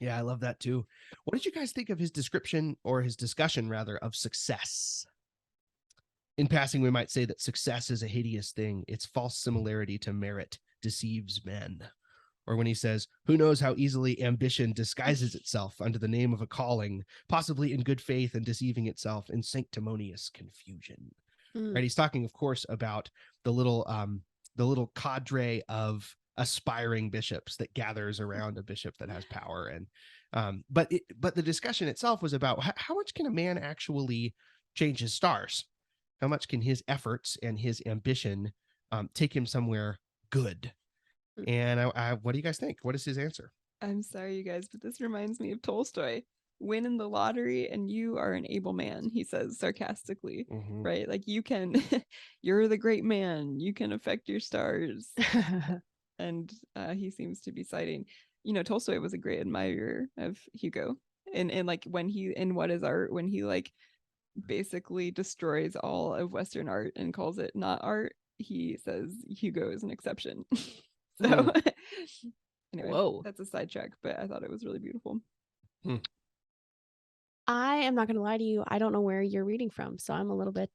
Yeah, I love that too. What did you guys think of his description, or his discussion rather, of success? In passing, we might say that success is a hideous thing. Its false similarity to merit deceives men. Or when he says, who knows how easily ambition disguises itself under the name of a calling, possibly in good faith and deceiving itself in sanctimonious confusion. Right? He's talking, of course, about the little cadre of aspiring bishops that gathers around a bishop that has power. And but the discussion itself was about how much can a man actually change his stars? How much can his efforts and his ambition take him somewhere good? And what do you guys think? What is his answer? I'm sorry, you guys, but this reminds me of Tolstoy. Win in the lottery and you are an able man, he says sarcastically, right? Like you're the great man. You can affect your stars. And he seems to be citing, Tolstoy was a great admirer of Hugo. And like when he, in What is Art, when he like basically destroys all of Western art and calls it not art, he says Hugo is an exception. So anyway, that's a sidetrack, but I thought it was really beautiful. I am not going to lie to you. I don't know where you're reading from, so I'm a little bit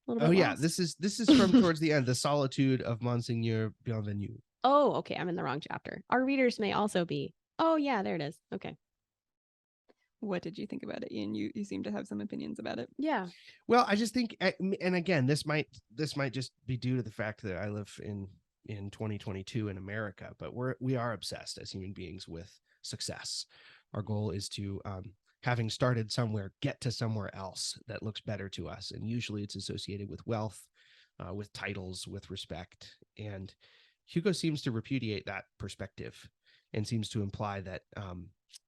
lost. This is from towards the end, The Solitude of Monseigneur Bienvenu. Oh, okay. I'm in the wrong chapter. Our readers may also be. Oh, yeah, there it is. Okay. What did you think about it, Ian? You seem to have some opinions about it. Yeah. Well, I just think, and again, this might just be due to the fact that I live in 2022 in America, but we are obsessed as human beings with success. Our goal is to, having started somewhere, get to somewhere else that looks better to us. And usually it's associated with wealth, with titles, with respect. And Hugo seems to repudiate that perspective and seems to imply that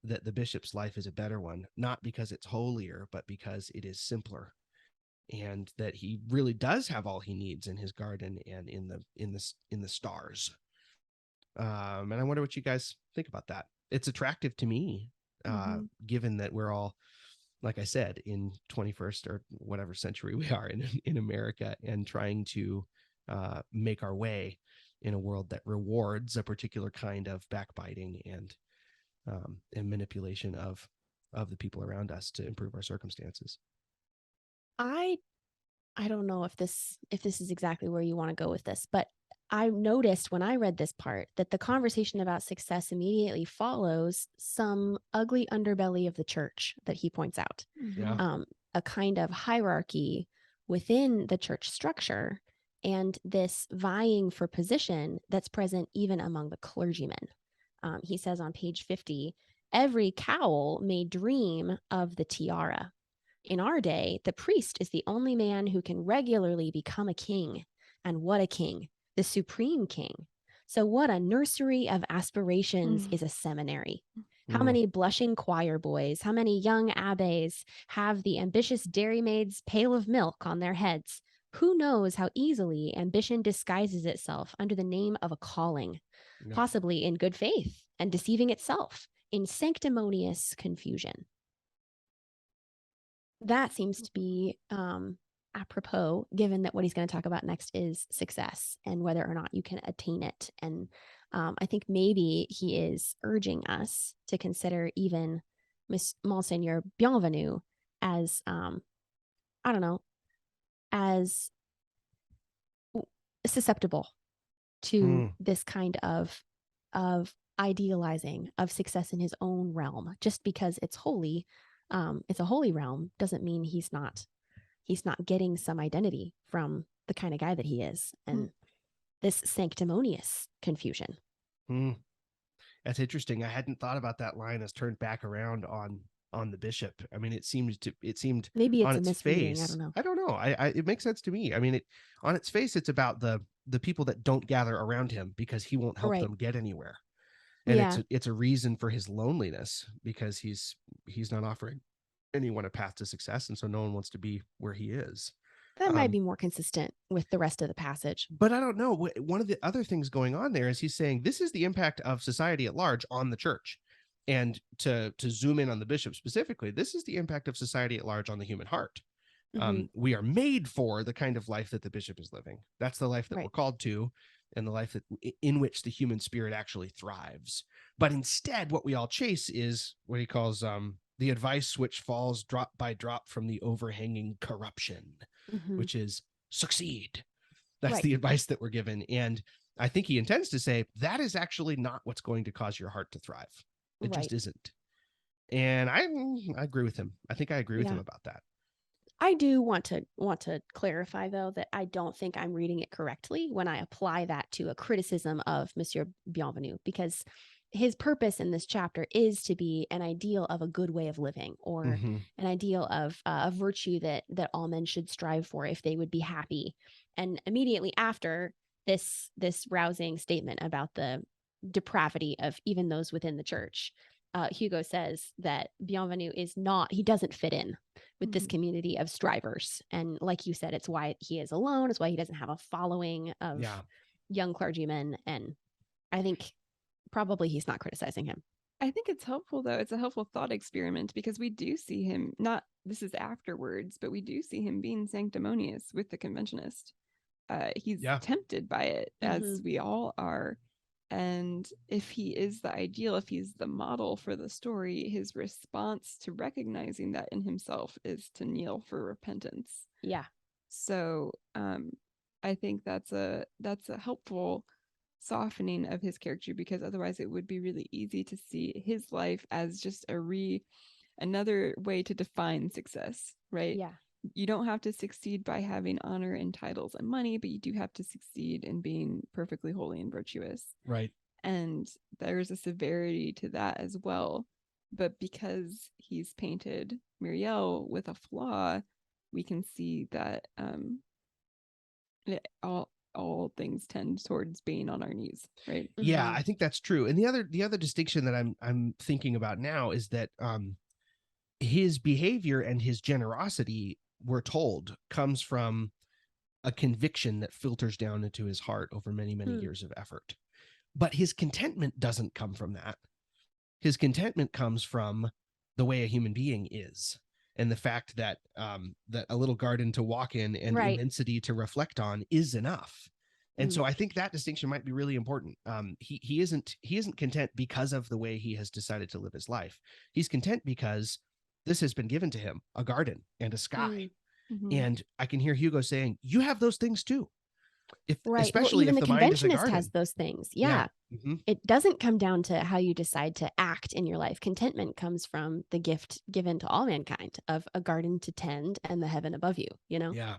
that the bishop's life is a better one, not because it's holier, but because it is simpler, and that he really does have all he needs in his garden and in the stars. And I wonder what you guys think about that. It's attractive to me, given that we're all, like I said, in 21st or whatever century we are in America, and trying to make our way in a world that rewards a particular kind of backbiting and manipulation of the people around us to improve our circumstances. I don't know if this is exactly where you want to go with this, but I noticed when I read this part that the conversation about success immediately follows some ugly underbelly of the church that he points out. Yeah. A kind of hierarchy within the church structure and this vying for position that's present even among the clergymen. He says on page 50, every cowl may dream of the tiara. In our day, the priest is the only man who can regularly become a king. And what a king, the supreme king. So what a nursery of aspirations is a seminary. How many blushing choir boys, how many young abbés have the ambitious dairymaid's pail of milk on their heads? Who knows how easily ambition disguises itself under the name of a calling, possibly in good faith and deceiving itself in sanctimonious confusion. That seems to be apropos, given that what he's going to talk about next is success and whether or not you can attain it. And I think maybe he is urging us to consider even Monseigneur Bienvenu as, as susceptible to this kind of idealizing of success in his own realm. Just because it's holy, it's a holy realm, doesn't mean he's not getting some identity from the kind of guy that he is, and this sanctimonious confusion. That's interesting. I hadn't thought about that line as turned back around on the bishop. I mean, it seemed maybe it's on a its misreading. face. I don't know. It makes sense to me. I mean, on its face, it's about the people that don't gather around him because he won't help them get anywhere. And it's a reason for his loneliness because he's not offering anyone a path to success, and so no one wants to be where he is. That might be more consistent with the rest of the passage. But I don't know. One of the other things going on there is he's saying this is the impact of society at large on the church. And to zoom in on the bishop specifically, this is the impact of society at large on the human heart. We are made for the kind of life that the bishop is living. That's the life that we're called to, and the life that in which the human spirit actually thrives. But instead, what we all chase is what he calls the advice which falls drop by drop from the overhanging corruption, which is succeed. That's the advice that we're given. And I think he intends to say that is actually not what's going to cause your heart to thrive. It just isn't. And I agree with him. I think I agree with him about that. I do want to clarify, though, that I don't think I'm reading it correctly when I apply that to a criticism of Monsieur Bienvenu, because his purpose in this chapter is to be an ideal of a good way of living, or an ideal of a virtue that all men should strive for if they would be happy. And immediately after this rousing statement about the depravity of even those within the church, Hugo says that Bienvenu he doesn't fit in with this community of strivers. And like you said, it's why he is alone. It's why he doesn't have a following of young clergymen. And I think probably he's not criticizing him. I think it's helpful, though. It's a helpful thought experiment because we do see him, this is afterwards, but we do see him being sanctimonious with the conventionist. He's tempted by it, as we all are. And if he is the ideal, if he's the model for the story, his response to recognizing that in himself is to kneel for repentance. Yeah. So I think that's a helpful softening of his character, because otherwise it would be really easy to see his life as just another way to define success, right? Yeah. You don't have to succeed by having honor and titles and money, but you do have to succeed in being perfectly holy and virtuous. Right. And there's a severity to that as well. But because he's painted Muriel with a flaw, we can see that all things tend towards being on our knees, right? Yeah, I think that's true. And the other distinction that I'm thinking about now is that his behavior and his generosity, we're told, comes from a conviction that filters down into his heart over many, many years of effort. But his contentment doesn't come from that. His contentment comes from the way a human being is, and the fact that that a little garden to walk in and immensity to reflect on is enough. And so I think that distinction might be really important. He isn't content because of the way he has decided to live his life. He's content because this has been given to him, a garden and a sky. And I can hear Hugo saying, you have those things too. Especially even if the conventionist has those things. Yeah. Mm-hmm. It doesn't come down to how you decide to act in your life. Contentment comes from the gift given to all mankind of a garden to tend and the heaven above you, Yeah,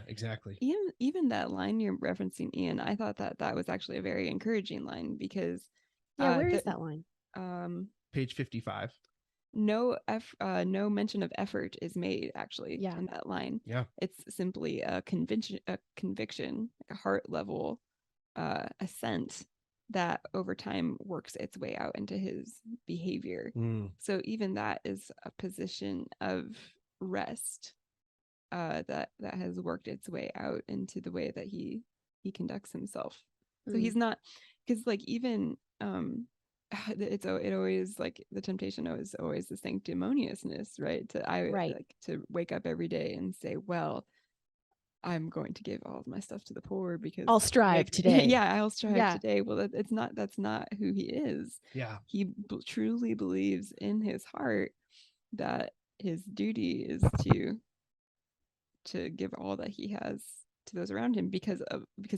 exactly. Even that line you're referencing, Ian, I thought that was actually a very encouraging line because where is that line? Page 55. No mention of effort is made actually in that line. Yeah. It's simply a conviction, a heart level assent that over time works its way out into his behavior. So even that is a position of rest that has worked its way out into the way that he conducts himself. So he's not, because like even it always, like, the temptation is always the sanctimoniousness, right? To wake up every day and say, well, I'm going to give all of my stuff to the poor because I'll strive today. I'll strive today. Well, that's not who he is. Yeah. He truly believes in his heart that his duty is to give all that he has to those around him because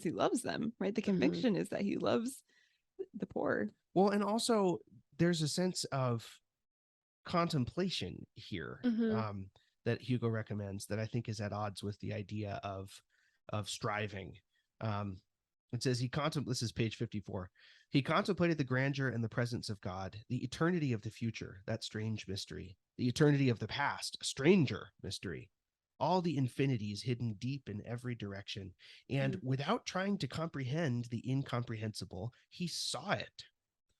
he loves them, right? The conviction is that he loves the poor. Well, and also there's a sense of contemplation here that Hugo recommends that I think is at odds with the idea of striving. It says this is page 54. He contemplated the grandeur and the presence of God, the eternity of the future, that strange mystery, the eternity of the past, a stranger mystery, all the infinities hidden deep in every direction. And without trying to comprehend the incomprehensible, he saw it.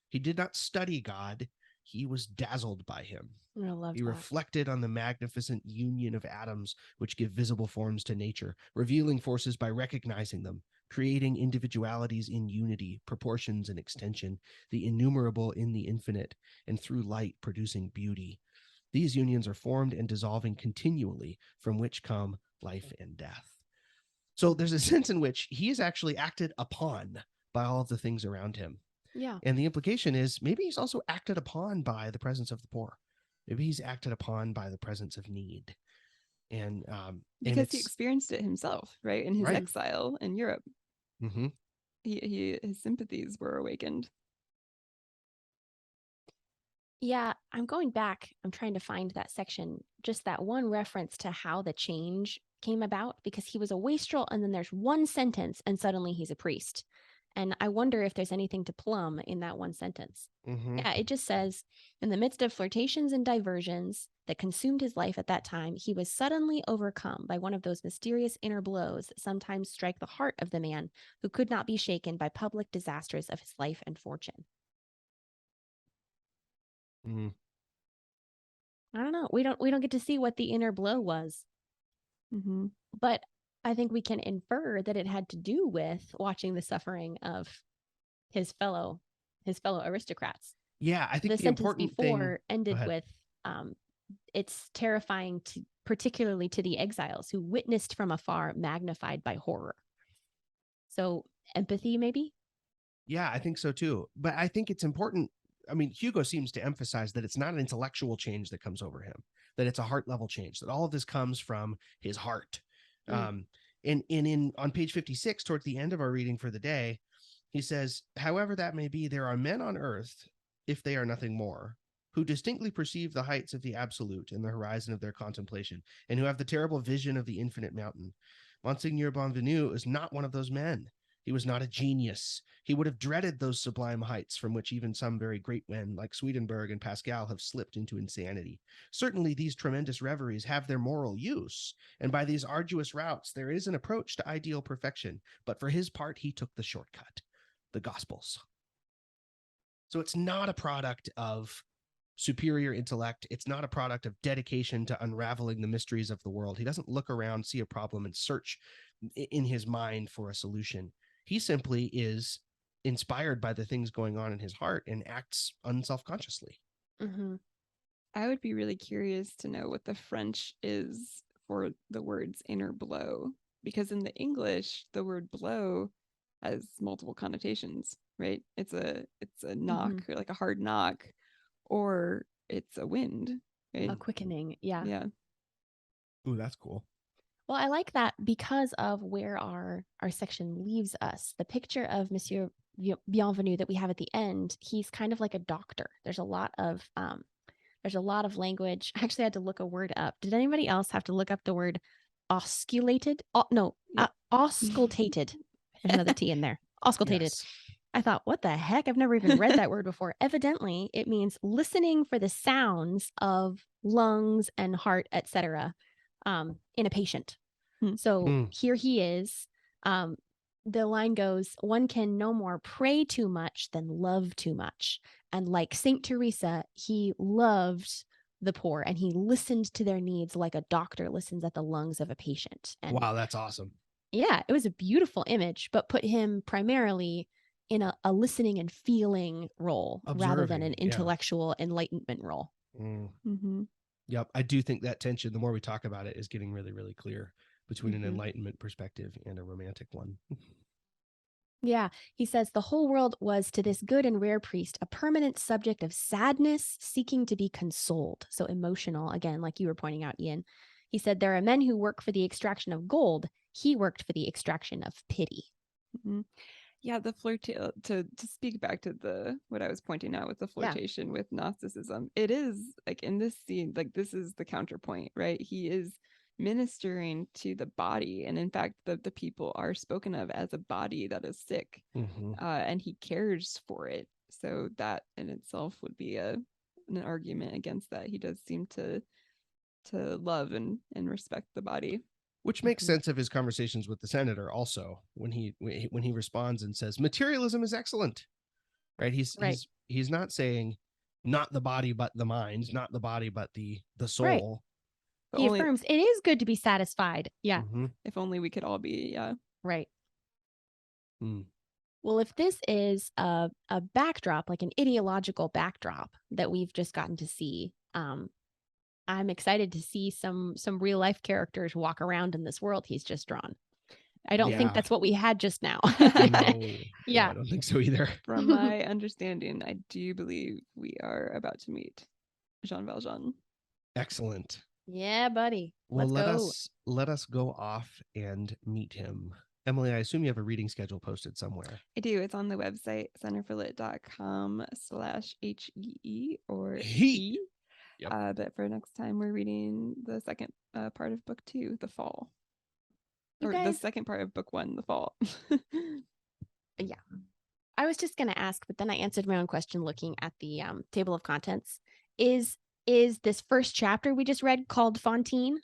He did not study God. He was dazzled by him. He reflected on the magnificent union of atoms which give visible forms to nature, revealing forces by recognizing them, creating individualities in unity, proportions in extension, the innumerable in the infinite, and through light producing beauty. These unions are formed and dissolving continually, from which come life and death. So there's a sense in which he is actually acted upon by all of the things around him. Yeah. And the implication is maybe he's also acted upon by the presence of the poor. Maybe he's acted upon by the presence of need. And because he experienced it himself, right? In his exile in Europe. His sympathies were awakened. Yeah, I'm going back. I'm trying to find that section, just that one reference to how the change came about, because he was a wastrel and then there's one sentence and suddenly he's a priest. And I wonder if there's anything to plumb in that one sentence. Yeah, it just says, in the midst of flirtations and diversions that consumed his life at that time, he was suddenly overcome by one of those mysterious inner blows that sometimes strike the heart of the man who could not be shaken by public disasters of his life and fortune. I don't know. We don't get to see what the inner blow was. But I think we can infer that it had to do with watching the suffering of his fellow aristocrats. Yeah, I think the sentence before ended with, it's terrifying particularly to the exiles who witnessed from afar, magnified by horror. So empathy, maybe? Yeah, I think so too. But I think it's important. I mean, Hugo seems to emphasize that it's not an intellectual change that comes over him, that it's a heart level change, that all of this comes from his heart. And on page 56, towards the end of our reading for the day, he says, however that may be, there are men on earth, if they are nothing more, who distinctly perceive the heights of the absolute in the horizon of their contemplation, and who have the terrible vision of the infinite mountain. Monseigneur Bienvenu is not one of those men. He was not a genius. He would have dreaded those sublime heights from which even some very great men like Swedenborg and Pascal have slipped into insanity. Certainly these tremendous reveries have their moral use, and by these arduous routes there is an approach to ideal perfection, but for his part he took the shortcut, the Gospels. So it's not a product of superior intellect. It's not a product of dedication to unraveling the mysteries of the world. He doesn't look around, see a problem, and search in his mind for a solution. He simply is inspired by the things going on in his heart and acts unselfconsciously. I would be really curious to know what the French is for the words inner blow, because in the English, the word blow has multiple connotations, right? It's a knock, or like a hard knock, or it's a wind, right? A quickening. Yeah. Yeah. Ooh, that's cool. Well, I like that because of where our section leaves us. The picture of Monsieur Bienvenu that we have at the end, he's kind of like a doctor. There's a lot of language. I actually had to look a word up. Did anybody else have to look up the word osculated? Auscultated. There's another T in there. Auscultated. Yes. I thought, what the heck? I've never even read that word before. Evidently, it means listening for the sounds of lungs and heart, etc., in a patient. So here he is. The line goes, one can no more pray too much than love too much. And like Saint Teresa, he loved the poor and he listened to their needs like a doctor listens at the lungs of a patient. And wow, that's awesome. Yeah, it was a beautiful image, but put him primarily in a listening and feeling role rather than an intellectual enlightenment role. Yep. I do think that tension, the more we talk about it, is getting really, really clear between an enlightenment perspective and a romantic one. Yeah. He says the whole world was to this good and rare priest a permanent subject of sadness, seeking to be consoled. So emotional, again, like you were pointing out, Ian. He said there are men who work for the extraction of gold. He worked for the extraction of pity. Yeah, the to speak back to what I was pointing out with the flirtation with Gnosticism, it is like in this scene, like this is the counterpoint, right? He is ministering to the body, and in fact the people are spoken of as a body that is sick, and he cares for it. So that in itself would be an argument against that. He does seem to love and respect the body. Which makes sense of his conversations with the senator also, when he responds and says materialism is excellent, right? He's not saying not the body but the mind, not the body but the soul. Right. He affirms it is good to be satisfied. Yeah. If only we could all be. Yeah. Right. Well, if this is a backdrop, like an ideological backdrop that we've just gotten to see, I'm excited to see some real life characters walk around in this world he's just drawn. I don't think that's what we had just now. No, I don't think so either. From my understanding, I do believe we are about to meet Jean Valjean. Excellent. Yeah, buddy. Well, let us go off and meet him. Emily, I assume you have a reading schedule posted somewhere. I do. It's on the website, centerforlit.com/HEE or he. Yep. But for next time, we're reading the second part of book 2, The Fall. The second part of book 1, The Fall. Yeah. I was just going to ask, but then I answered my own question looking at the table of contents. Is this first chapter we just read called Fantine,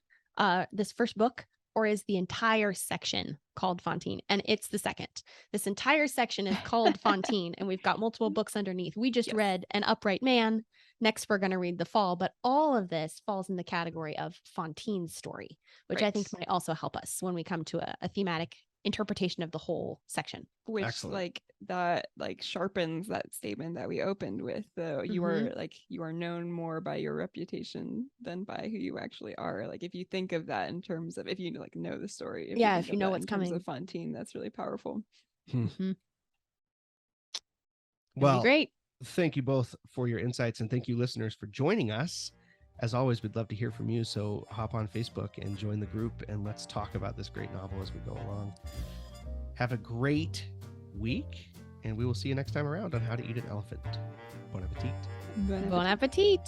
this first book, or is the entire section called Fantine? And it's the second. This entire section is called Fantine, and we've got multiple books underneath. We just read An Upright Man. Next, we're going to read The Fall, but all of this falls in the category of Fantine's story, which I think might also help us when we come to a thematic interpretation of the whole section. Which Excellent. that sharpens that statement that we opened with. You are known more by your reputation than by who you actually are. Like if you think of that in terms of, if you know the story, if you know what's coming of Fantine, that's really powerful. Well, great. Thank you both for your insights, and thank you listeners for joining us. As always, we'd love to hear from you, so hop on Facebook and join the group, and let's talk about this great novel as we go along. Have a great week, and we will see you next time around on How to Eat an Elephant. Bon appetit. Bon appetit.